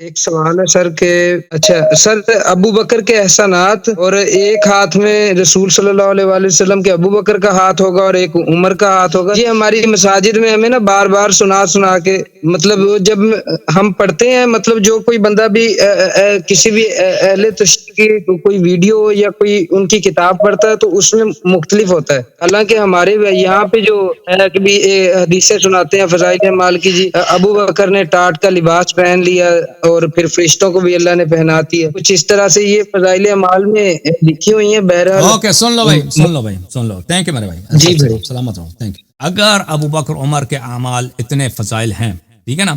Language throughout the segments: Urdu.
ایک سوال ہے سر کہ اچھا سر، ابو بکر کے احسانات اور ایک ہاتھ میں رسول صلی اللہ علیہ وآلہ وسلم کے ابو بکر کا ہاتھ ہوگا اور ایک عمر کا ہاتھ ہوگا، یہ ہماری مساجد میں ہمیں نا بار بار سنا کے، مطلب جب ہم پڑھتے ہیں، مطلب جو کوئی بندہ بھی کسی بھی اہل تشریح کی کوئی ویڈیو یا کوئی ان کی کتاب پڑھتا ہے تو اس میں مختلف ہوتا ہے، حالانکہ ہمارے یہاں پہ جو کبھی حدیثیں سناتے ہیں فضائل اعمال کی، جی ابو بکر نے ٹاٹ کا لباس پہن لیا اور پھر فرشتوں کو بھی اللہ نے پہناتی ہے، کچھ اس طرح سے یہ فضائل اعمال میں لکھی ہوئی ہیں۔ بہرحال اوکے، سن لو بھائی، سن لو بھائی، سن لو، تھینک یو میرے بھائی، جی سب سے بھائی، سلامت رہو، تھینک یو۔ اگر ابو بکر عمر کے اعمال اتنے فضائل ہیں، ٹھیک ہے نا،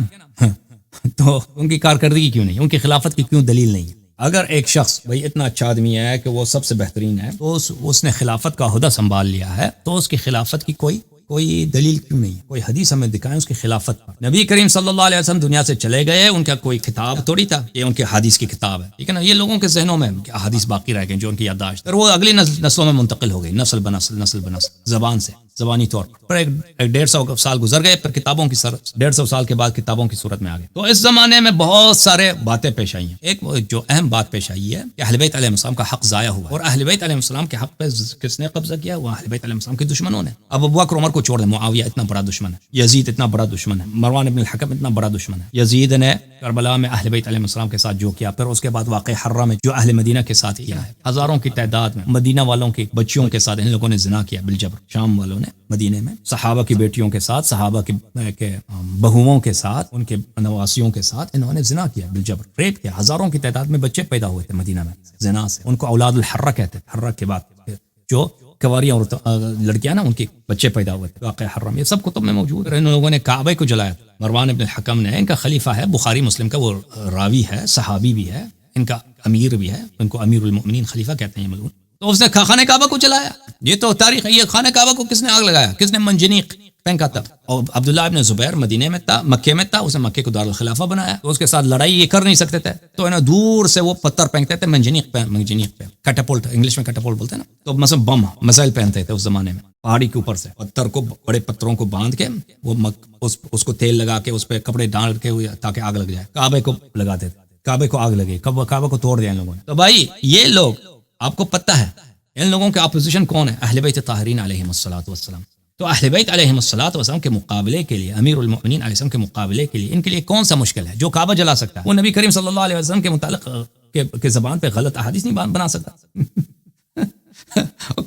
تو ان کی کارکردگی کیوں نہیں، ان کی خلافت کی کیوں دلیل نہیں ہے؟ اگر ایک شخص بھائی اتنا اچھا آدمی ہے کہ وہ سب سے بہترین ہے، تو اس نے خلافت کا عہدہ سنبھال لیا ہے، تو اس کی خلافت کی کوئی دلیل کیوں نہیں ہے؟ کوئی حدیث ہمیں دکھائیں اس کی خلافت پر۔ نبی کریم صلی اللہ علیہ وسلم دنیا سے چلے گئے، ان کا کوئی کتاب تھوڑی تھا، یہ ان کے حدیث کی کتاب ہے، ٹھیک ہے نا۔ یہ لوگوں کے ذہنوں میں حدیث باقی رہ گئے جو ان کی یادداشت، اور وہ اگلی نسلوں میں منتقل ہو گئی، نسل بنسل، نسل بنسل، زبان سے، زبانی طور پر ایک 150 سال گزر گئے، پھر کتابوں کی 150 سال کے بعد کتابوں کی صورت میں آ گئے۔ تو اس زمانے میں بہت سارے باتیں پیش آئی ہیں۔ ایک جو اہم بات پیش آئی ہے کہ اہل بیت علیہ السلام کا حق ضائع ہوا، اور اہل بیت علیہ السلام کے حق پہ کس نے قبضہ کیا؟ وہ اہل بیت علیہ السلام کے دشمنوں نے۔ اب ابو بکر عمر کو چھوڑ دیں، معاویہ اتنا بڑا دشمن ہے، یزید اتنا بڑا دشمن ہے، مروان ابن الحکم اتنا بڑا دشمن ہے۔ یزید نے کربلا میں اہل بیت علیہ السلام کے ساتھ جو کیا، پھر اس کے بعد واقع حرہ میں جو اہل مدینہ کے ساتھ کیا ہے، ہزاروں کی تعداد میں مدینہ والوں کی بچیوں کے ساتھ ان لوگوں نے زنا کیا بالجبر، شام والوں نے مدینے میں صحابہ کی بیٹیوں کے ساتھ، صحابہ کے بہوؤں کے ساتھ، ان کے نواسیوں کے ساتھ انہوں نے زنا کیا بالجبر، ریپ کیا، ہزاروں کی تعداد میں بچے پیدا ہوئے تھے مدینہ میں زنا سے، ان کو اولاد الحرہ کہتے تھے، حرہ کے بعد جو کنواریاں اور لڑکیاں نا ان کے بچے پیدا ہوئے تھے، واقعہ حرم، یہ سب کتب میں موجود ہے۔ ان لوگوں نے کعبہ کو جلایا تھا، مروان ابن الحکم نے، ان کا خلیفہ ہے، بخاری مسلم کا وہ راوی ہے، صحابی بھی ہے، ان کا امیر بھی ہے، ان کو امیر المؤمنین خلیفہ کہتے ہیں ملعون، تو اس نے خانہ کعبہ کو جلایا۔ یہ تو تاریخ ہے۔ یہ خانہ کعبہ کو کس نے آگ لگایا؟ کس نے منجنیق پھینکا تھا؟ اور عبداللہ ابن زبیر مدینے میں تھا، مکے میں تھا، اس نے مکے کو دارالخلافہ بنایا، تو اس کے ساتھ لڑائی یہ کر نہیں سکتے تھے، تو انہیں دور سے وہ پتھر پھینکتے تھے، منجنیق پہ کیٹاپولٹ، انگلش میں کیٹاپولٹ بولتے ہیں نا، تو مثلا بم میزائل پہنتے تھے اس زمانے میں، پہاڑی کے اوپر سے پتھر کو، بڑے پتھروں کو باندھ کے، وہ اس کو تیل لگا کے، اس پہ کپڑے ڈال کے تاکہ آگ لگ جائے، کعبے کو لگاتے تھے، کعبے کو آگ لگے، کعبہ کو توڑ دیا ان لوگوں نے۔ تو بھائی یہ لوگ، آپ کو پتہ ہے ان لوگوں کے اپوزیشن کون ہے؟ اہل بیت طاہرین علیہم الصلوۃ والسلام۔ تو اہل بیت علیہم الصلوۃ والسلام کے مقابلے کے لیے، امیر المؤمنین علیہ السلام کے مقابلے کے لیے، ان کے لیے کون سا مشکل ہے جو کعبہ جلا سکتا ہے؟ وہ نبی کریم صلی اللہ علیہ وسلم کے متعلق کے زبان پہ غلط احادیث نہیں بنا سکتا۔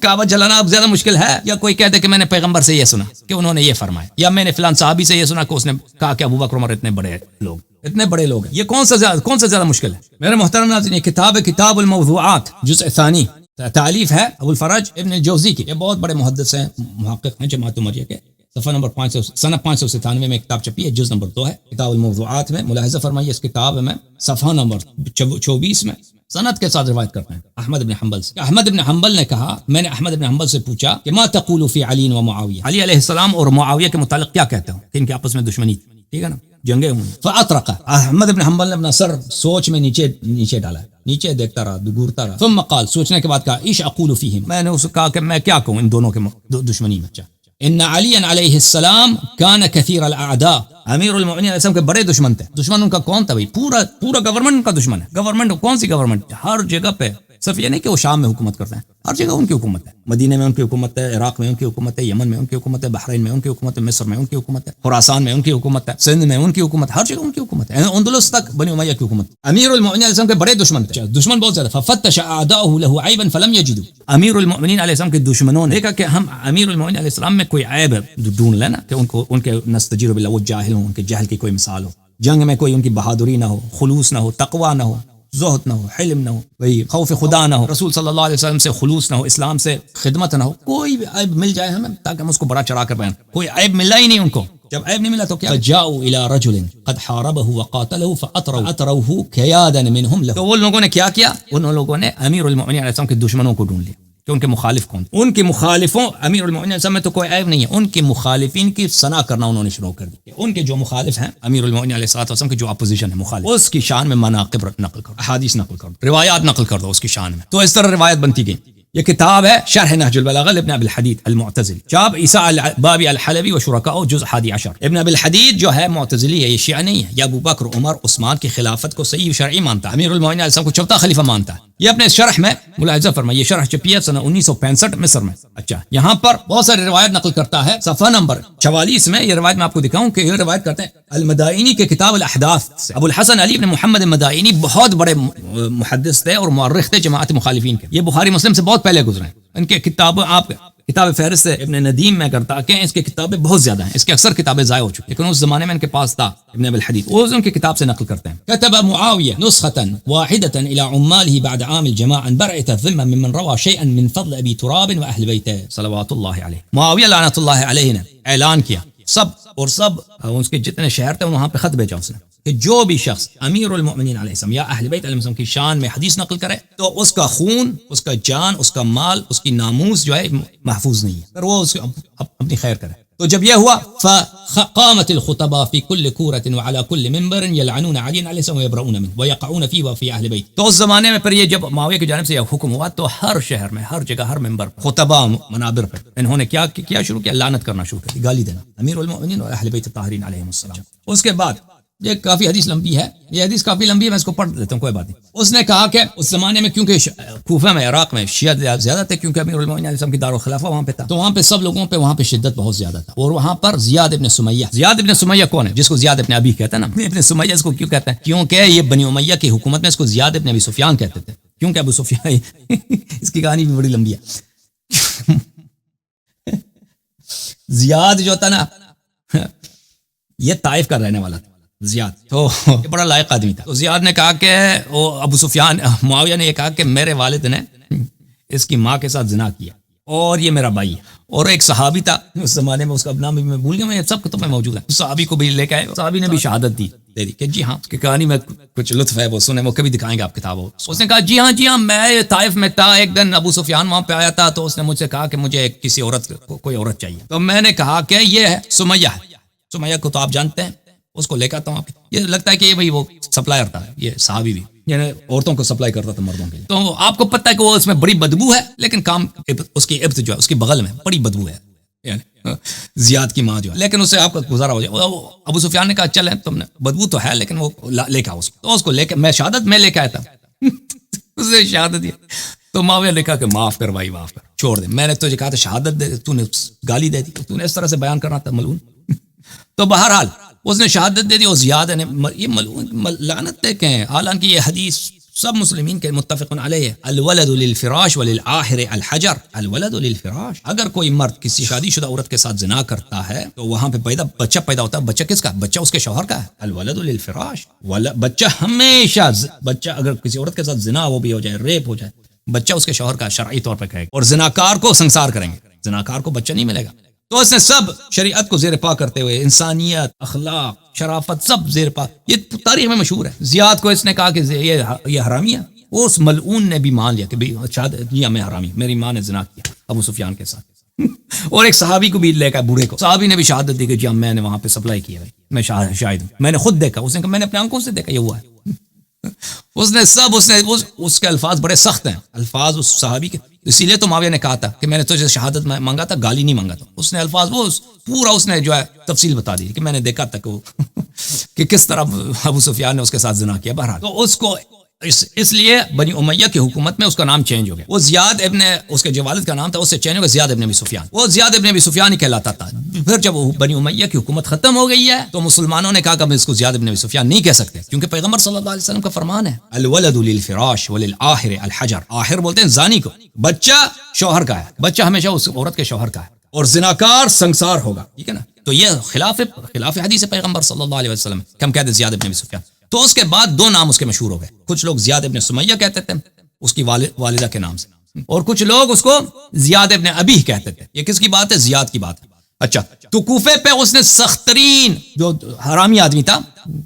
کعبہ جلانا اب زیادہ مشکل ہے، یا کوئی کہتے کہ میں نے پیغمبر سے یہ سنا کہ انہوں نے یہ فرمایا، یا میں نے فلان صحابی سے یہ سنا کہ اس نے کہا کہ ابو بکر عمر اتنے بڑے لوگ ہیں۔ یہ کون سا زیادہ مشکل ہے؟ میرے محترم ناظرین، یہ کتاب ہے کتاب الموضوعات، جزء ثانی، تعلیف ہے ابو الفرج ابن الجوزی کی۔ یہ بہت بڑے محدث ہیں، محقق ہیں جماعت عمریہ کے۔ صفحہ نمبر 597 میں کتاب چھپی ہے، جز نمبر 2 ہے کتاب الموضوعات میں۔ ملاحظہ فرمائیے اس کتاب میں صفحہ نمبر 24 میں سند کے ساتھ روایت کرتے ہیں احمد بن حنبل سے۔ احمد بن حنبل نے کہا، میں نے احمد بن حنبل سے پوچھا کہ ما تقول فی علی و معاویہ، علی علیہ السلام اور معاویہ کے متعلق کیا کہتے ہو کہ ان کے آپس میں دشمنی تھی، ٹھیک ہے نا، جنگیں ہوئی۔ فاطرق، احمد بن حنبل نے اپنا سر سوچ میں نیچے ڈالا، نیچے دیکھتا رہا، گورتا رہا۔ ثم قال، سوچنے کے بعد کہا، ایش اقول فیہم، میں نے اس کو کہا کہ میں کیا کہوں ان دونوں کے دشمنی میں۔ ان علی علیہ السلام کان کثیر الاعداء، امیر المؤمنین علیہ السلام کے بڑے دشمن تھے۔ دشمن ان کا کون تھا بھائی؟ پورا گورنمنٹ ان کا دشمن ہے۔ گورنمنٹ کون سی گورنمنٹ؟ ہر جگہ پہ، صرف یہ نہیں کہ وہ شام میں حکومت کرتے ہیں، ہر جگہ ان کی حکومت ہے۔ مدینے میں ان کی حکومت ہے، عراق میں ان کی حکومت ہے، یمن میں ان کی حکومت ہے، بحرین میں ان کی حکومت ہے، مصر میں ان کی حکومت ہے، خراسان میں ان کی حکومت ہے، سندھ میں ان کی حکومت ہے، ہر جگہ ان کی حکومت ہے، اندلس تک بنی امیہ کی حکومت۔ امیر المؤمنین علیہ السلام کے بڑے دشمن تھے، دشمن بہت زیادہ۔ ففتش اعداؤه له عیبا فلم یجدوا، امیر المؤمنین علیہ السلام کے دشمنوں نے دیکھا کہ ہم امیر المؤمنین علیہ السلام میں کوئی عیب ڈھونڈ لینا کہ ان کے نستجیر باللہ، وہ جاہل ہوں، ان کے جہل کی کوئی مثال ہو، جنگ میں کوئی ان کی بہادری نہ ہو، خلوص نہ ہو، تقوی نہ ہو، زہد نہ ہو، حلم نہ ہو، وہی خوف خدا نہ ہو، رسول صلی اللہ علیہ وسلم سے خلوص نہ ہو، اسلام سے خدمت نہ ہو، کوئی بھی عیب مل جائے ہمیں تاکہ ہم اس کو بڑا چڑھا کر بیان۔ کوئی عیب ملا ہی نہیں ان کو۔ جب عیب نہیں ملا تو کیا؟ جاؤ الی رجل قد حاربه وقاتله فاطروه قیادا منهم له، تو وہ لوگوں نے کیا؟ ان لوگوں نے امیر المؤمنین علیہ السلام کے دشمنوں کو ڈھونڈ لیا کہ ان کے مخالف کون، ان کے مخالفوں، امیر المؤمنین علیہ السلام میں تو کوئی عیب نہیں ہے، ان کے مخالفین کی ثنا کرنا انہوں نے شروع کر دی۔ ان کے جو مخالف ہیں امیر المؤمنین علیہ السلام کے جو اپوزیشن ہے، مخالف، اس کی شان میں مناقب نقل کرو، احادیث نقل کرو، روایات نقل کر دو اس کی شان میں۔ تو اس طرح روایت بنتی گئی یہ کتاب ہے شرح نهج البلاغہ لابن ابی الحدید المعتزلی، چاپ عیسیٰ البابی الحلبی و شرکاء جزء 11۔ ابن ابی الحدید جو ہے معتزلی ہے، یہ شیعہ نہیں ہے، یہ ابو بکر عمر عثمان کی خلافت کو صحیح شرعی مانتا ہے، امیر المومنین علیہ السلام کو چوتھا خلیفہ مانتا ہے۔ یہ اپنے شرح میں ملاحظہ فرمائیے، یہ شرح چھپی ہے سنہ 1965 مصر میں۔ اچھا، یہاں پر بہت ساری روایت نقل کرتا ہے، صفحہ نمبر 44 میں یہ روایت میں آپ کو دکھاؤں کہ یہ روایت کرتے ہیں المدائنی کے کتاب الاحداث سے۔ ابو الحسن علی بن محمد المدائنی بہت بڑے محدث تھے اور مورخ تھے جماعت مخالفین کے، یہ بخاری مسلم سے بہت پہلے گزرے ہیں۔ ان کے کتابیں آپ کتاب فہرست ابن ندیم میں کرتا کہ اس کی کتابیں بہت زیادہ ہیں، اس کی اکثر کتابیں ضائع ہو چکی، لیکن اس زمانے میں ان کے پاس تھا ابن ابی الحدید، وہ ان کی کتاب سے نقل کرتے ہیں۔ كتب معاویہ نسخة واحدة الى عماله بعد عام الجماع ان برئت الذمة ممن روى شيئا من فضل ابی تراب واہل بیتہ صلوات اللہ علیہ۔ معاویہ لعنت اللہ علیہ نے اعلان کیا، سب اس کے جتنے شہر تھے وہاں پہ خط بھیجا اس نے کہ جو بھی شخص امیر المؤمنین علیہ السلام یا اہل بیت علیہ السلام کی شان میں حدیث نقل کرے تو اس کا خون، اس کا جان، اس کا مال، اس کی ناموس جو ہے محفوظ نہیں ہے، پر وہ اس اپنی خیر کرے۔ تو جب یہ ہوا فقامت الخطباء في كل كورة وعلى كل منبر يلعنون علي علیہ السلام ويبرؤون منه ويقعون فيه وفي اهل بیت۔ تو اس زمانے میں پھر یہ جب معاویہ کی جانب سے یہ حکم ہوا تو ہر شہر میں، ہر جگہ، ہر منبر پر، خطباء منابر پر انہوں نے کیا شروع کیا؟ لعنت کرنا شروع کر دی، گالی دینا امیر المؤمنین اور اہل بیت الطاہرین علیہم السلام۔ اس کے بعد یہ کافی حدیث لمبی ہے، یہ حدیث کافی لمبی ہے، میں اس کو پڑھ دیتا ہوں، کوئی بات نہیں۔ اس نے کہا کہ اس زمانے میں کیونکہ کوفہ میں، عراق میں شیعہ زیادہ تھے، کیونکہ امیر المؤمنین علیہ السلام کی دارالخلافہ وہاں پہ تھا، تو وہاں پہ سب لوگوں پہ وہاں پہ شدت بہت زیادہ تھا، اور وہاں پر زیاد ابن سمیہ کون ہے؟ جس کو زیاد ابن ابی کہتے ہیں نا، ابن سمیہ اس کو کیوں کہتے ہیں؟ کیونکہ یہ بنی امیہ کی حکومت میں اس کو زیاد ابن ابی سفیان کہتے تھے، کیونکہ ابو سفیان اس کی کہانی بھی بڑی لمبی ہے۔ زیاد جو تھا نا یہ طائف کا رہنے والا تھا زیاد، تو یہ بڑا لائق آدمی تھا۔ تو زیاد نے کہا کہ وہ ابو سفیان، معاویہ نے یہ کہا کہ میرے والد نے اس کی ماں کے ساتھ زنا کیا اور یہ میرا بھائی ہے۔ اور ایک صحابی تھا اس زمانے میں، اس کا نام بھی میں بھول گیا، میں سب کتب میں موجود ہے، اس صحابی کو بھی لے کے آئے، صحابی نے بھی شہادت دے دی کہ جی ہاں، اس کی کہانی میں کچھ لطف ہے وہ سنے، وہ کبھی دکھائیں گے آپ کتابوں۔ اس نے کہا جی ہاں میں طائف میں تھا، ایک دن ابو سفیان وہاں پہ آیا تھا، تو اس نے مجھ سے کہا کہ مجھے کسی عورت کوئی عورت چاہیے، تو میں نے کہا کہ یہ ہے سمیہ کو تو آپ جانتے ہیں، اس کو لے کے آتا ہوں آپ کے۔ یہ لگتا ہے کہ یہ بھائی وہ سپلائر تھا، یہ صحابی بھی یعنی عورتوں کو سپلائی کرتا تھا مردوں کے لیے۔ تو آپ کو پتہ ہے کہ وہ اس میں بڑی بدبو ہے، لیکن کام اس کی ابت جو ہے، اس کی بغل میں بڑی بدبو ہے، یعنی زیاد کی ماں جو ہے، لیکن اس سے آپ کا گزارا ہو جائے۔ ابو سفیان نے کہا چلیں، تم نے بدبو تو ہے لیکن وہ لے کے آؤ اس کو، تو اس کو لے کے میں شہادت میں لے کے آیا تھا اس نے شہادت دی، تو معاویہ نے کہا کہ معاف کر بھائی، معاف کر، چھوڑ دے، میں نے تجھے کہا تھا شہادت دے، تو نے گالی دے دی، تو نے اس طرح سے بیان کرنا تھا ملعون۔ تو بہرحال اس نے شہادت دے دی، اور زیاد نے یہ ملعون لعنت دے کے، حالانکہ یہ حدیث سب مسلمین کے متفق علیہ ہے، الولد للفراش وللآخر الحجر، الولد للفراش، اگر کوئی مرد کسی شادی شدہ عورت کے ساتھ زنا کرتا ہے تو وہاں پہ بچہ پیدا ہوتا ہے، بچہ کس کا؟ بچہ اس کے شوہر کا ہے، الولد للفراش، بچہ ہمیشہ، بچہ اگر کسی عورت کے ساتھ زنا وہ بھی ہو جائے، ریپ ہو جائے، بچہ اس کے شوہر کا شرعی طور پہ کہے گا، اور زناکار کو سنسار کریں گے، زناکار کو بچہ نہیں ملے گا۔ تو اس نے سب شریعت کو زیر پا کرتے ہوئے، انسانیت، اخلاق، شرافت سب زیر پا، یہ تاریخ میں مشہور ہے۔ زیاد کو اس نے کہا کہ یہ حرامی ہے، اس ملعون نے بھی مان لیا کہ جی میں حرامی، میری ماں نے زنا کیا ابو سفیان کے ساتھ۔ اور ایک صحابی کو بھی لے کر، بوڑھے کو، صحابی نے بھی شہادت دی کہ جی میں نے وہاں پہ سپلائی کیا ہے، میں شاہد ہوں، میں نے خود دیکھا، اس نے کہا میں نے اپنے آنکھوں سے دیکھا، یہ ہوا ہے۔ اس کے الفاظ بڑے سخت ہیں، الفاظ اس صحابی کے، اسی لیے تو معاویہ نے کہا تھا کہ میں نے تجھے شہادت مانگا تھا، گالی نہیں مانگا تھا۔ اس نے الفاظ وہ پورا اس نے جو ہے تفصیل بتا دی کہ میں نے دیکھا تھا کہ کس طرح ابو سفیان نے اس کے ساتھ زنا کیا۔ بہرحال تو اس کو اس لیے بنی امیہ کی حکومت میں اس کا نام چینج ہو گیا، وہ زیاد ابن، اس کے جو والد کا نام تھا اس سے چینج ہو گیا زیاد ابن ابی سفیان، وہ زیاد ابن ابی سفیان ہی کہلاتا تھا۔ پھر جب بنی امیہ کی حکومت ختم ہو گئی ہے تو مسلمانوں نے کہا کہ ہم اس کو زیاد ابن ابی سفیان نہیں کہہ سکتے، کیونکہ پیغمبر صلی اللہ علیہ وسلم کا فرمان ہے الولد للفراش وللآخر الحجر، آخر بولتے ہیں زانی کو، بچہ شوہر کا ہے، بچہ ہمیشہ اس عورت کے شوہر کا ہے، اور زناکار سنگسار ہوگا، ٹھیک ہے نا۔ تو یہ خلاف حدیث پیغمبر صلی اللہ علیہ وسلم، ہم کہتے ہیں زیاد ابن ابی سفیان۔ تو اس کے بعد دو نام اس کے مشہور ہو گئے، کچھ لوگ زیاد ابن سمیہ کہتے تھے اس کی والدہ کے نام سے، اور کچھ لوگ اس کو زیاد ابن ابی کہتے تھے۔ یہ کس کی بات ہے؟ زیاد کی بات ہے۔ اچھا، تو کوفے پہ اس نے سخت ترین جو حرامی آدمی تھا،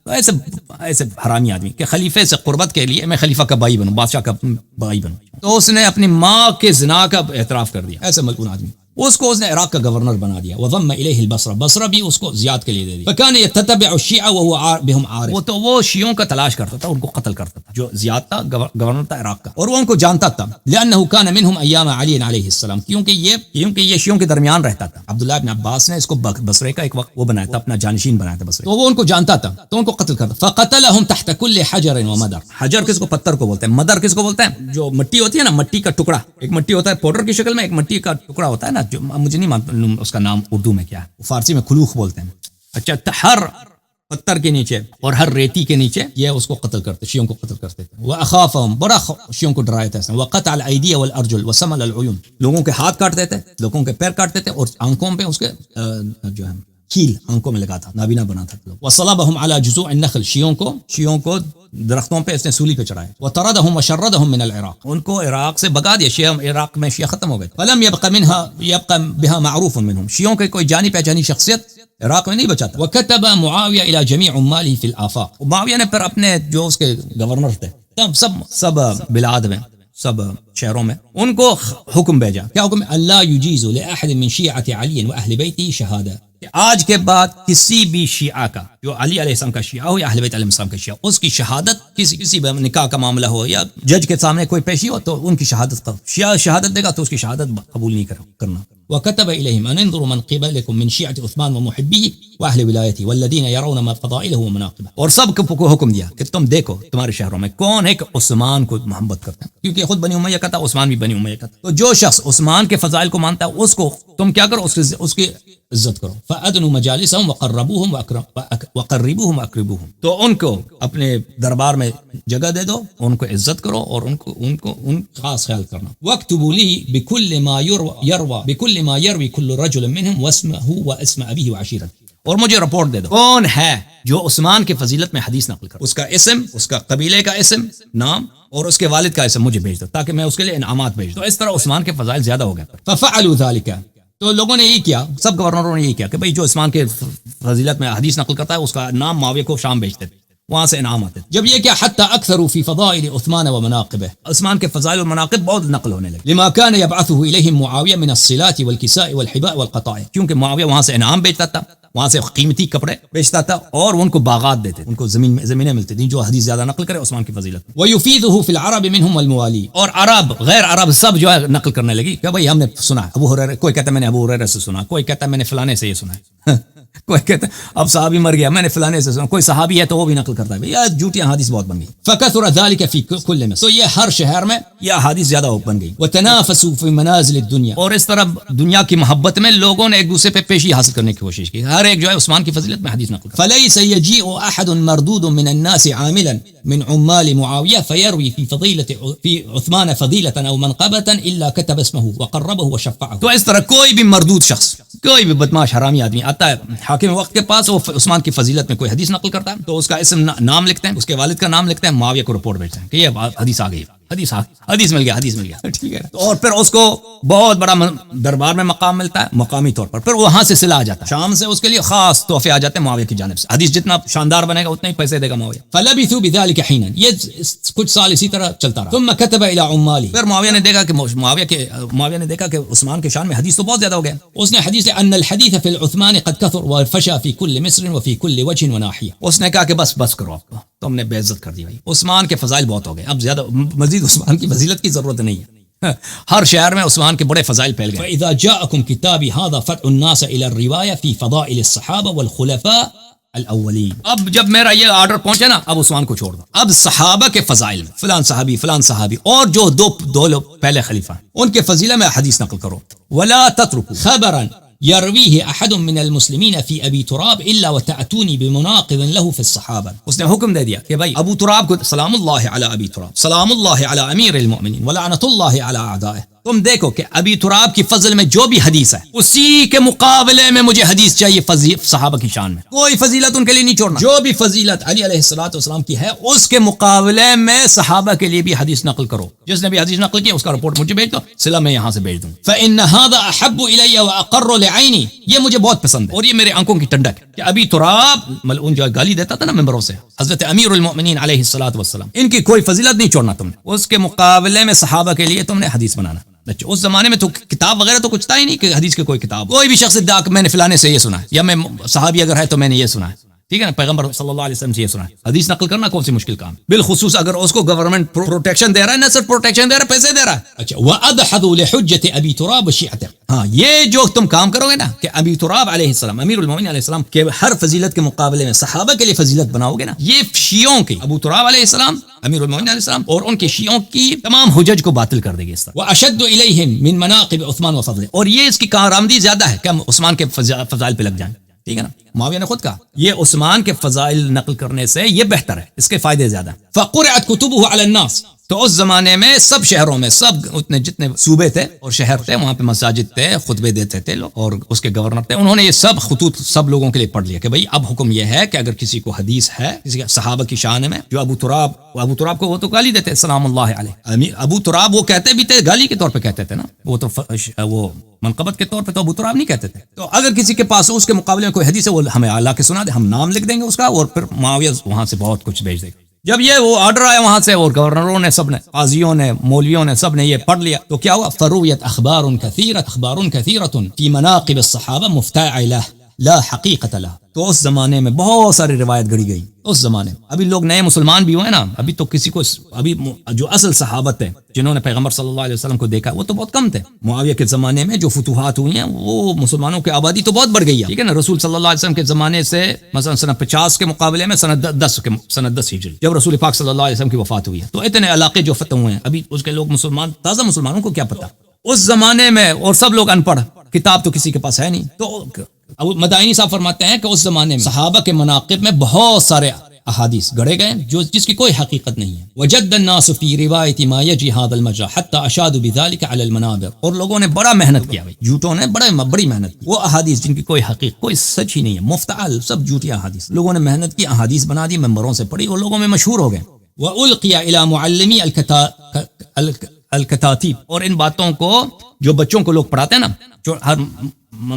ایسے حرامی آدمی کہ خلیفے سے قربت کے لیے میں خلیفہ کا بھائی بنوں، بادشاہ کا بھائی بنوں، تو اس نے اپنی ماں کے زنا کا اعتراف کر دیا، ایسے ملعون آدمی اس کو اس نے عراق کا گورنر بنا دیا. وضم الیہ البصرہ، بصرہ بھی اس کو زیاد کے لیے دے دی. فکان یتتبع الشیعہ وهو بهم عارف، وہ شیعوں کا تلاش کرتا تھا، ان کو قتل کرتا تھا. جو زیاد تھا گورنر تھا عراق کا، اور وہ ان کو جانتا تھا. لانه كان منهم ایام علی علیہ السلام، کیونکہ یہ شیعوں کے درمیان رہتا تھا. عبداللہ بن عباس نے اس کو بصرے کا ایک وقت وہ بنایا تھا، اپنا جانشین بنایا تھا بصرے، تو وہ ان کو جانتا تھا، تو ان کو قتل کرتا. فقتلهم تحت كل حجر ومدر. حجر کس کو پتھر کو بولتے ہیں، مدر کس کو بولتے ہیں جو مٹی ہوتی ہے نا، مٹی کا ٹکڑا. ایک مٹی ہوتا ہے پاؤڈر کی شکل میں، ایک مٹی کا ٹکڑا ہوتا ہے نا، جو مجھے نہیں معلوم اس کا نام اردو میں کیا ہے، فارسی میں خلوخ بولتے ہیں. اچھا، ہر پتھر کے نیچے اور ہر ریتی کے نیچے یہ اس کو قتل کرتے، شیعوں کو قتل کرتے تھے. وَأَخَافَهُمْ، بڑا شیعوں کو ڈرایا تھا. وَقَطَعَ الْأَيْدِيَ وَالْأَرْجُلَ وَسَمَلَ الْعُيُونَ، لوگوں کے ہاتھ کاٹتے تھے، لوگوں کے پیر کاٹتے تھے، اور آنکھوں پہ اس کے جو ہے کیل آنکھوں میں لگا تھا، نابینا بنا تھا. وَصَلَبَهُمْ عَلَى جُذُوعِ النَّخْلِ، شیعوں کو درختوں پہ اس نے سولی پہ چڑھایا. وَطَرَدَهُمْ وَشَرَّدَهُم مِنَ الْعِرَاقِ، ان کو عراق سے بگا دیا. عراق میں شیعہ ختم ہو گئے. فَلَمْ يَبْقَ بِهَا معروف منهم، شیعوں کے کوئی جانی پہچانی شخصیت عراق میں نہیں بچا تھا. وَكَتَبَ مُعَاوِيَةُ إِلَى جَمِيعِ عُمَّالِهِ فِي الْآفَاقِ، معاویہ نے پھر اپنے جو اس کے گورنر تھے سب بلاد میں، سب شہروں میں، ان کو حکم بھیجا. کیا حکم؟ اللہ یجیز لأحد من شیعة علی وأہل بیتہ شہادہ، کہ آج کے بعد کسی بھی شیعہ کا، جو علی علیہ السلام کا شیعہ ہو یا اہل بیت علیہ السلام کا شیعہ، اس کی شہادت کسی بھی نکاح کا معاملہ ہو یا جج کے سامنے کوئی پیشی ہو تو ان کی شہادت، شیعہ شہادت دے گا تو اس کی شہادت قبول نہیں کرنا. وكتب إليهم أن انظروا من قبلكم من شيعة عثمان ومحبيه وأهل ولايته والذين يرون ما فضائله ومناقبه، اور سب کو حکم دیا کہ تم دیکھو تمہارے شہروں میں کون ہے کہ عثمان کو محبت کرتے ہیں، کیونکہ خود بنی امیہ کا تھا، عثمان بھی بنی امیہ کا تھا. تو جو شخص عثمان کے فضائل کو مانتا ہے اس کو تم کیا کرو، اس کی عزت کرو. فأدنوا مجالسهم وقربوهم واقربوهم، تو ان کو اپنے دربار میں جگہ دے دو، ان کو عزت کرو اور ان خاص خیال کرنا. واكتبوا لي بكل ما يروى بكل ما يروي كل رجل منهم واسمه واسم ابيه وعشيرته، اور مجھے رپورٹ دے دو کون ہے جو عثمان کی فضیلت میں حدیث نقل کرے، اس کا اسم، اس کا قبیلے کا اسم، نام، اور اس کے والد کا اسم مجھے بھیج دو تاکہ میں اس کے لیے انعامات بھیج دوں. تو اس طرح عثمان کے فضائل زیادہ ہو گئے. ففعلوا ذلك، تو لوگوں نے یہی کیا، سب گورنروں نے یہی کیا کہ بھئی جو عثمان کے فضیلت میں حدیث نقل کرتا ہے اس کا نام معاویہ کو شام بھیجتے تھے، وہاں سے انعام آتے. جب یہ کیا حتی اکثروا فی فضائل عثمان و مناقبہ، عثمان کے فضائل و مناقب بہت نقل ہونے لگے. لما كان يبعثه الیہم معاویہ من الصلات والکساء والحباء والقطاع، کیونکہ معاویہ وہاں سے انعام بیچتا تھا، وہاں سے قیمتی کپڑے بیچتا تھا، اور ان کو باغات دیتے، ان کو زمینیں ملتی تھیں جو حدیث زیادہ نقل کرے عثمان کی فضیلت. ويفيضه في العرب منهم والموالي، اور عرب غیر عرب سب جو ہے نقل کرنے لگی کہ بھئی ہم نے سنا ابو ہریرہ، کوئی کہتا ہے میں نے ابو ہریرہ سے سنا، کوئی کہتا ہے میں نے فلانے سے یہ سنا ہے، کوئی کہتا ہے اب صحابی مر گیا میں نے فلانے سے سنا، کوئی صحابی ہے تو وہ بھی نقل کرتا ہے. یہ جھوٹی احادیث بہت بن گئی. فكثر ذلك في كل مصر، تو یہ ہر شہر میں یہ احادیث زیادہ بن گئی. وتنافسوا في منازل الدنيا، اور اس طرح دنیا کی محبت میں لوگوں نے ایک دوسرے پہ پیشی حاصل کرنے کی کوشش کی، ہر ایک جو ہے عثمان کی فضیلت میں حدیث نقل. فليس يجيء احد مردود من الناس عاملا من عمال معاویہ فيروي في عثمان فضیلة او منقبة الا كتب اسمه وقربه وشفعه. تو اس طرح کوئی بھی مردود شخص، کوئی بھی بدماش حرامی آدمی آتا ہے حاکم وقت کے پاس، وہ عثمان کی فضیلت میں کوئی حدیث نقل کرتا ہے تو اس کا اسم نام لکھتے ہیں، اس کے والد کا نام لکھتے ہیں، معاویہ کو رپورٹ بھیجتے ہیں کہ یہ حدیث آ گئی، حدیث مل گیا ٹھیک ہے. اور پھر اس کو بہت بڑا دربار میں مقام ملتا ہے مقامی طور پر، پھر وہاں سے صلہ آ جاتا ہے، شام سے اس کے لیے خاص تحفے آ جاتے ہیں معاویہ کی جانب سے. حدیث جتنا شاندار بنے گا اتنے ہی پیسے دے گا معاویہ. فلبثوا بذلك حینا، یہ کچھ سال اسی طرح چلتا رہا. ثم كتب الى عماله، پھر معاویہ نے دیکھا کہ عثمان کے شان میں حدیث تو بہت زیادہ ہو گیا. اس نے حدیث ان الحديث في العثمان قد كثر وفشى في كل مصر وفي كل وجه وناحيه، اس نے کہا کہ بس کرو، آپ کو تم نے بے عزت کر دی بھائی، عثمان کے فضائل بہت ہو گئے، اب زیادہ مزید عثمان کی فضیلت کی ضرورت نہیں ہے. ہر شہر میں عثمان کے بڑے فضائل پھیل گئے. فاذا جاءكم كتابي هذا فتح الناس الى الروايه في فضائل الصحابه والخلفاء الاولین، اب جب میرا یہ آرڈر پہنچا نا اب عثمان کو چھوڑ دو، اب صحابہ کے فضائل میں فلان صحابی اور جو دو لوگ پہلے خلیفہ ان کے فضیلہ میں حدیث نقل کرو. ولا تتركوا خبرا يرويه احد من المسلمين في ابي تراب الا وتاتوني بمناقض له في الصحابه، اس نے حکم دے دیا کہ بھائی ابو تراب کو سلام اللہ علی ابی تراب، سلام اللہ علی امیر المؤمنین ولعنۃ اللہ علی اعدائه، تم دیکھو کہ ابی تراب کی فضل میں جو بھی حدیث ہے اسی کے مقابلے میں مجھے حدیث چاہیے صحابہ کی شان میں، کوئی فضیلت ان کے لیے نہیں چھوڑنا، جو بھی فضیلت علی علیہ الصلوۃ والسلام کی ہے اس کے مقابلے میں صحابہ کے لیے بھی حدیث نقل کرو، جس نے بھی حدیث نقل کی اس کا رپورٹ مجھے بھیج دو، صلہ میں یہاں سے بھیج دوں. فإن هذا احب الی واقر لعینی، یہ مجھے بہت پسند ہے اور یہ میرے آنکھوں کی ٹھنڈک ہے. کہ ابی تراب ملعون جو گالی دیتا تھا نا ممبروں سے، حضرت امیر المؤمنین علیہ الصلوۃ والسلام، ان کی کوئی فضیلت نہیں چھوڑنا تم نے، اس کے مقابلے میں صحابہ کے لیے تم نے حدیث بنانا. اچھا اس زمانے میں تو کتاب وغیرہ تو کچھ تھا ہی نہیں کہ حدیث کی کوئی کتاب، کوئی بھی شخص ادعا کہ میں نے فلانے سے یہ سنا ہے، یا میں صحابی اگر ہے تو میں نے یہ سنا ہے، ٹھیک ہے نا، پیغمبر صلی اللہ علیہ وسلم سے یہ سنا ہے، حدیث نقل کرنا کون سی مشکل کام، بالخصوص اگر اس کو گورنمنٹ پروٹیکشن دے رہا ہے، نہ صرف پروٹیکشن دے رہا ہے، پیسے دے رہا ہے. اچھا وَأَدْحَضُوا لِحُجَّةِ أَبِي تُرَابَ شِيعَتِهِ، ہاں یہ جو تم کام کرو گے نا کہ ابی تراب علیہ السلام امیر المومنین علیہ السلام کے ہر فضیلت کے مقابلے میں صحابہ کے لیے فضیلت بناؤ گے نا، یہ شیعوں کی ابو تراب علیہ السلام امیر المومنین علیہ السلام اور ان کے شیعوں کی تمام حجج کو باطل کر دے گی اس طرح. واشد الیہم من مناقب عثمان وفضل، اور یہ اس کی کارآمدی زیادہ ہے کہ ہم عثمان کے فضائل پہ لگ جائیں، ٹھیک ہے نا. معاویہ نے خود کہا یہ عثمان کے فضائل نقل کرنے سے یہ بہتر ہے، اس کے فائدے زیادہ. فقرأت كتبه على الناس، تو اس زمانے میں سب شہروں میں سب اتنے جتنے صوبے تھے اور شہر تھے وہاں پہ مساجد تھے، خطبے دیتے تھے لوگ اور اس کے گورنر تھے، انہوں نے یہ سب خطوط سب لوگوں کے لیے پڑھ لیا کہ بھئی اب حکم یہ ہے کہ اگر کسی کو حدیث ہے کسی صحابہ کی شان میں، جو ابو تراب کو وہ تو گالی دیتے سلام اللہ علیہ، ابو تراب وہ کہتے بھی تھے گالی کے طور پہ کہتے تھے نا، وہ تو وہ منقبت کے طور پہ تو ابو تراب نہیں کہتے تھے. تو اگر کسی کے پاس اس کے مقابلے میں کوئی حدیث ہے وہ ہمیں لا کے سنا دے، ہم نام لکھ دیں گے اس کا اور پھر معاویہ وہاں سے بہت کچھ بھیج دے گا. جب یہ وہ آرڈر آیا وہاں سے اور گورنروں نے سب نے قاضیوں نے مولویوں نے سب نے یہ پڑھ لیا تو کیا ہوا، فرویت اخبار کثیرۃ فی مناقب الصحابہ مفتعلہ لا حقیقت لها. تو اس زمانے میں بہت ساری روایت گڑی گئی اس زمانے میں. ابھی لوگ نئے مسلمان بھی ہوئے نا، ابھی تو کسی کو ابھی جو اصل صحابت ہیں جنہوں نے پیغمبر صلی اللہ علیہ وسلم کو دیکھا وہ تو بہت کم تھے. معاویہ کے زمانے میں جو فتوحات ہوئی ہیں وہ مسلمانوں کی آبادی تو بہت بڑھ گئی ہے، ٹھیک ہے نا. رسول صلی اللہ علیہ وسلم کے زمانے سے مثلا سنہ 50 کے مقابلے میں سنہ 10 ہجری جب رسول پاک صلی اللہ علیہ وسلم کی وفات ہوئی ہے تو اتنے علاقے جو فتح ہوئے ہیں، ابھی اس کے لوگ مسلمان تازہ مسلمانوں کو کیا پتا اس زمانے میں، اور سب لوگ ان پڑھ، کتاب تو کسی کے پاس ہے نہیں. تو مدائنی صاحب فرماتے ہیں کہ اس زمانے میں صحابہ کے مناقب میں بہت سارے احادیث گڑے گئے جس کی کوئی حقیقت نہیں ہے. وجد الناس فی روایت ما یجی هذا المجرى حتى اشادوا بذلك على المنابر، اور لوگوں نے بڑا محنت کیا، جھوٹوں نے بڑی محنت کی. وہ احادیث جن کی کوئی حقیقت کوئی سچ ہی نہیں ہے، مفتعل سب جھوٹی احادیث، لوگوں نے محنت کی، احادیث بنا دی، ممبروں سے پڑھی اور لوگوں میں مشہور ہو گئے. والقی الى معلمی الکتاتیب، اور ان باتوں کو جو بچوں کو لوگ پڑھاتے ہیں نا، جو ہر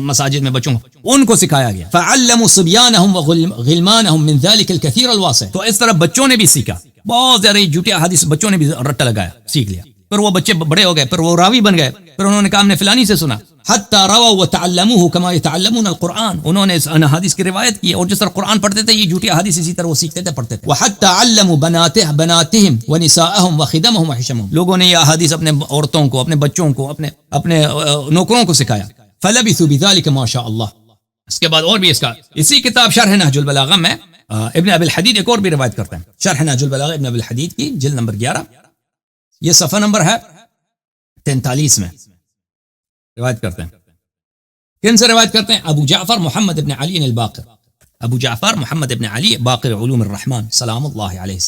مساجد میں بچوں کو ان کو سکھایا گیا. فعلموا صبيانهم وغلمانهم من ذلك الكثير الواسع، تو اس طرح بچوں نے بھی سیکھا، بہت زیادہ جھوٹی احادیث بچوں نے بھی رٹا لگایا، سیکھ لیا. پھر وہ بچے بڑے ہو گئے، پھر وہ راوی بن گئے، پھر انہوں نے کہا ہم نے فلانی سے سنا. حتى رووا وتعلموه كما يتعلمون القرآن، انہوں نے اس احادیث کی روایت کی اور جس طرح قرآن پڑھتے تھے یہ جھوٹی احادیث اسی طرح وہ سیکھتے تھے پڑھتے تھے. وحتى علموا بناتهم ونساءهم وخدمهم وحشمهم، لوگوں نے یہ احادیث اپنے عورتوں کو، اپنے بچوں کو، اپنے نوکروں کو سکھایا. فلبثوا بذلك ما شاء الله. اس کے بعد اور بھی اس کا اسی کتاب شرح نہج البلاغہ میں ابن ابی الحدید ایک اور بھی روایت کرتے ہیں، شرح نہج البلاغہ ابن ابی الحدید کی جلد نمبر 11، یہ صفحہ نمبر ہے 43 میں روایت کرتے ہیں. کن سے روایت کرتے ہیں؟ ابو جعفر محمد ابن علی الباقر، ابو جعفر محمد ابن علی باقر علوم الرحمن سلام اللہ علیہ.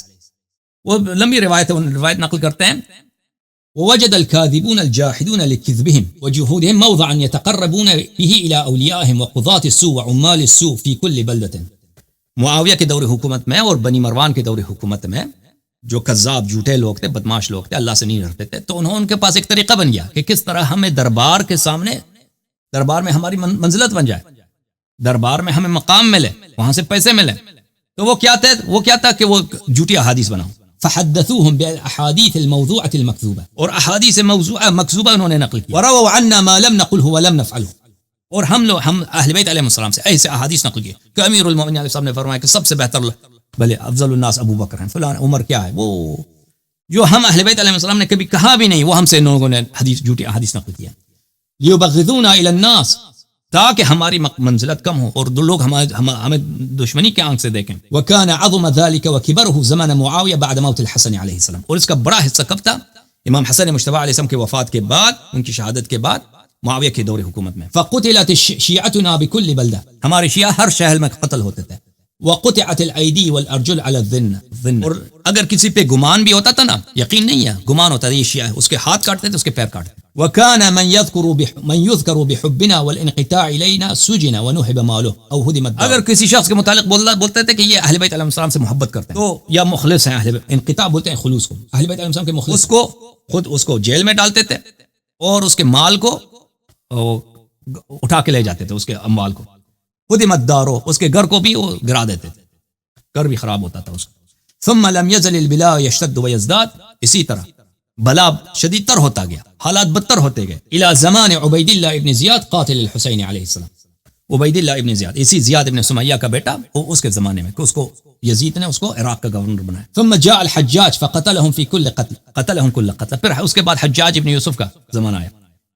وہ لمبی روایت نقل کرتے ہیں. ووجد الكاذبون الجاحدون لكذبهم وجهودهم موضعا يتقربون به الى اوليائهم وقضاة السوء وعمال السوء في كل بلدة. معاویہ کے دور حکومت میں اور بنی مروان کے دور حکومت میں جو کذاب جھوٹے لوگ تھے، بدماش لوگ تھے، اللہ سے نہیں ڈرتے تھے، تو انہوں ان کے پاس ایک طریقہ بن گیا کہ کس طرح ہمیں دربار کے سامنے، دربار میں ہماری منزلت بن جائے، دربار میں ہمیں مقام ملے، وہاں سے پیسے ملے. تو وہ کیا تھا کہ وہ جھوٹی احادیث بناؤ. فحدثوهم بالاحاديث الموضوعه المكذوبه، اور احادیث موضوعه مکذوبہ انہوں نے نقل کی. ورووا عنا ما لم نقله ولم نفعله، اور ہم اہل بیت علیہ السلام سے ایسے احادیث نقل کی کہ امیر المومنین علیہ السلام نے فرمایا کہ سب سے بہتر بھلے افضل الناس ابو بکر ہیں، فلان عمر کیا ہے، وہ جو ہم اہل بیت علیہ السلام نے کبھی کہا بھی نہیں، وہ ہم سے ان لوگوں نے جھوٹی احادیث نقل کیا. لیبغضونا الى الناس، تاکہ ہماری منزلت کم ہو اور لوگ ہمیں دشمنی کے آنکھ سے دیکھیں. وكان عظم ذلك وكبره زمن معاویہ بعد موت الحسن علیہ السلام، اور اس کا بڑا حصہ کب تھا؟ امام حسن مجتبی علیہ السلام کی وفات کے بعد، ان کی شہادت کے بعد معاویہ کے دور حکومت میں. فقتلت شیعتنا بكل بلدہ، ہمارے شیعہ ہر شہر میں قتل ہوتے تھے. وقطعت الايدي والارجل على الظن، اور اگر کسی پہ گمان بھی ہوتا تھا نا، یقین نہیں ہے، گمان ہوتا تھا یہ شیعہ ہے، اس کے ہاتھ کاٹتے تھے، اس کے پیر کاٹتے. وكان من يذكر بحبنا والانقطاع الينا سجن ونهب ماله او هدمت داره. اگر کسی شخص کے متعلق بولتے تھے کہ یہ اہل بیت علیہ السلام سے محبت کرتے ہیں تو یا مخلص ہیں، اہل بیت، انقطاع بولتے ہیں خلوص کو، اہل بیت علیہ السلام کے مخلص کو خود اس کو جیل میں ڈالتے تھے اور اس کے مال کو اٹھا کے لے جاتے تھے، اس کے اموال کو. هدمت داره، اس کے گھر کو بھی وہ گرا دیتے تھے، گھر بھی خراب ہوتا تھا اس کا. ثم لم يزل البلاء يشتد ويزداد، اسی طرح بلا شدید تر ہوتا گیا، حالات بدتر ہوتے گئے. الى زمان عبید اللہ ابن زیاد قاتل الحسین علیہ السلام. عبید اللہ ابن زیاد، اسی زیاد ابن سمیہ کا بیٹا، وہ اس کے زمانے میں کہ اس کو یزید نے اس کو عراق کا گورنر بنایا. ثم جاء الحجاج فقتلهم في كل قتل، قتلهم كل قتل. پھر اس کے بعد حجاج ابن یوسف کا زمانہ آیا،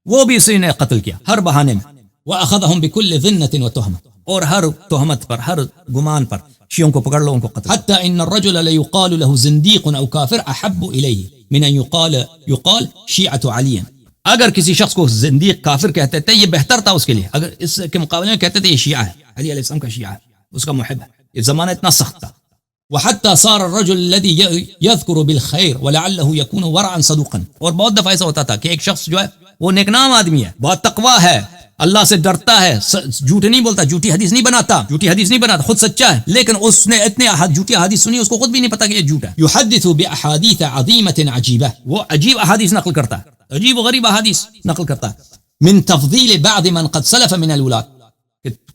وہ بھی اسی نے قتل کیا ہر بہانے میں. واخذهم بكل ذنة وتهمة، اور ہر تہمت پر، ہر گمان پر شیعوں کو پکڑ لو، ان کو قتل. حتى ان الرجل لا يقال له زنديق او كافر احب اليه من ان يقال شيعة علي. اگر کسی شخص کو زندیق کافر کہتے تھے یہ بہتر تھا اس کے لیے، اگر اس کے مقابلے میں کہتے تھے یہ شیعہ ہے، علی علیہ السلام کا شیعہ ہے، اس کا محب ہے. یہ زمانہ اتنا سخت تھا. وحتى صار الرجل الذي يذكر بالخير ولعله يكون ورعا صدوقا. اور بہت دفعہ ایسا ہوتا تھا کہ ایک شخص جو ہے وہ نیکنام آدمی ہے، بہت تقوی ہے، اللہ سے ڈرتا ہے، جھوٹ نہیں بولتا، جھوٹی حدیث نہیں بناتا، خود سچا ہے، لیکن اس نے اتنے جھوٹی حدیث سنی اس کو خود بھی نہیں پتا کہ یہ جھوٹ ہے. يحدث باحاديث عظيمه عجيبه، وہ عجیب احادیث نقل کرتا ہے، عجیب و غریب احادیث نقل کرتا ہے. من تفضیل بعض من قد سلف من الولاد،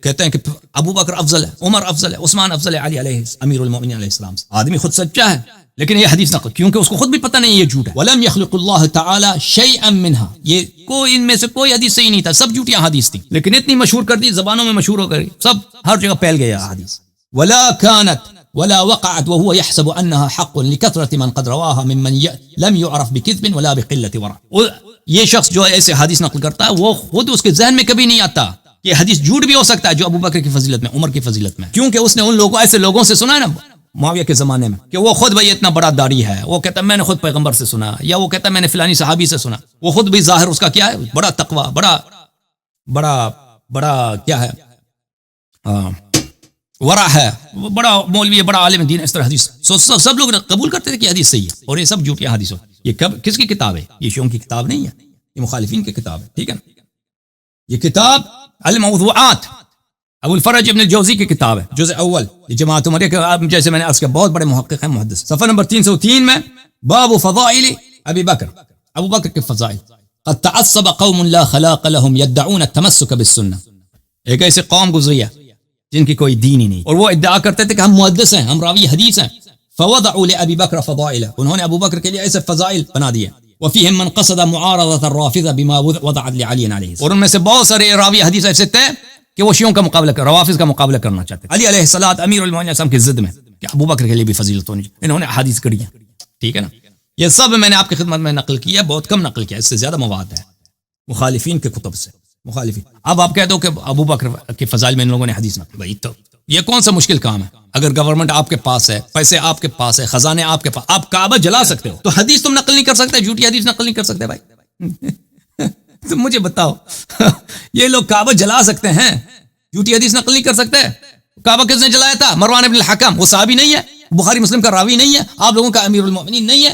کہتے ہیں کہ ابو بکر افضل ہے، عمر افضل ہے، عثمان افضل ہے علی علیہ امیر المؤمنین علیہ السلام. آدمی خود سچا ہے لیکن یہ حدیث نقل، کیونکہ اس کو خود بھی پتہ نہیں یہ جھوٹ ہے. ولم يخلق اللہ تعالی شیئا منها، یہ کوئی ان میں سے کوئی حدیث صحیح نہیں تھا، سب جھوٹی احادیث تھی، لیکن اتنی مشہور کر دی، زبانوں میں مشہور ہو گئی، سب ہر جگہ پھیل گیا حدیث. ولا كانت ولا وقعت وهو يحسب انها حق لكثرة من قد رواها ممن لم يعرف بكذب ولا بقلة ورع. یہ شخص جو ایسے حدیث نقل کرتا ہے وہ خود اس کے ذہن میں کبھی نہیں آتا کہ حدیث جھوٹ بھی ہو سکتا ہے جو ابو بکر کی فضیلت میں، عمر کی فضیلت میں، کیونکہ اس نے ان لوگوں ایسے لوگوں سے سنا ہے نا معاویہ کے زمانے میں کہ وہ خود بھائی اتنا بڑا داڑھی ہے، وہ کہتا ہے میں نے خود پیغمبر سے سنا، یا وہ کہتا ہے میں نے فلانی صحابی سے سنا. وہ خود بھی ظاہر اس کا کیا ہے، بڑا تقوی، بڑا کیا ہے، ورع ہے، بڑا مولوی ہے، بڑا عالم دین، اس طرح حدیث سب لوگ قبول کرتے تھے کہ حدیث صحیح ہے، اور یہ سب جھوٹی حدیث ہو. یہ کس کی کتاب ہے؟ یہ شیعوں کی کتاب نہیں ہے، یہ مخالفین کی کتاب ہے، ٹھیک ہے نا. یہ کتاب الموضوعات ابو الفرج ابن الجوزی کی کتاب ہے، جزء اول، جماعت عمریہ کے، جیسے میں نے عرض کیا بہت بڑے محقق ہیں، محدث. صفحہ نمبر 303 میں باب فضائل ابی بکر، ابو بکر کے فضائل. قد تعصب قوم لا خلاق لهم يدعون التمسك بالسنة. ایک ایسے قوم گزری ہے جن کی کوئی دین ہی نہیں، اور وہ ادعا کرتے تھے کہ ہم محدث ہیں، ہم راوی حدیث ہیں. فوضعوا لابی بکر فضائل، انہوں نے ابو بکر کے لیے ایسے فضائل بنا دیے. وفيهم من قصد معارضة الرافضة بما وضعت لعلي عليه، اور ان میں سے بہت سارے راوی حدیث ایسے تھے کہ وہ شیعوں کا مقابلہ روافض کا مقابلہ کرنا چاہتے ہیں علی علیہ الصلوۃ امیر المؤمنین السلام کی ضد میں کہ ابو بکر کے لیے بھی فضیلت ہونی چاہیے. انہوں نے احادیث کڑی ہیں، ٹھیک ہے نا. یہ سب میں نے آپ کی خدمت میں نقل کیا، بہت کم نقل کیا، اس سے زیادہ مواد ہے مخالفین کے کتب سے، مخالفین. اب آپ کہہ دو کہ ابو بکر کے فضائل میں ان لوگوں نے حدیث نقل، بھائی تو یہ کون سا مشکل کام ہے؟ اگر گورنمنٹ آپ کے پاس ہے، پیسے آپ کے پاس ہے، خزانے آپ کے پاس، آپ کعبہ جلا سکتے ہو، تو حدیث تم نقل نہیں کر سکتے، جھوٹی حدیث نقل نہیں کر سکتے. بھائی تم مجھے بتاؤ یہ لوگ کعبہ جلا سکتے ہیں، جھوٹی حدیث نقل نہیں کر سکتے. کعبہ کس نے جلایا تھا؟ مروان ابن الحکم، وہ صحابی نہیں ہے، بخاری مسلم کا راوی نہیں ہے، آپ لوگوں کا امیر المؤمنین نہیں ہے.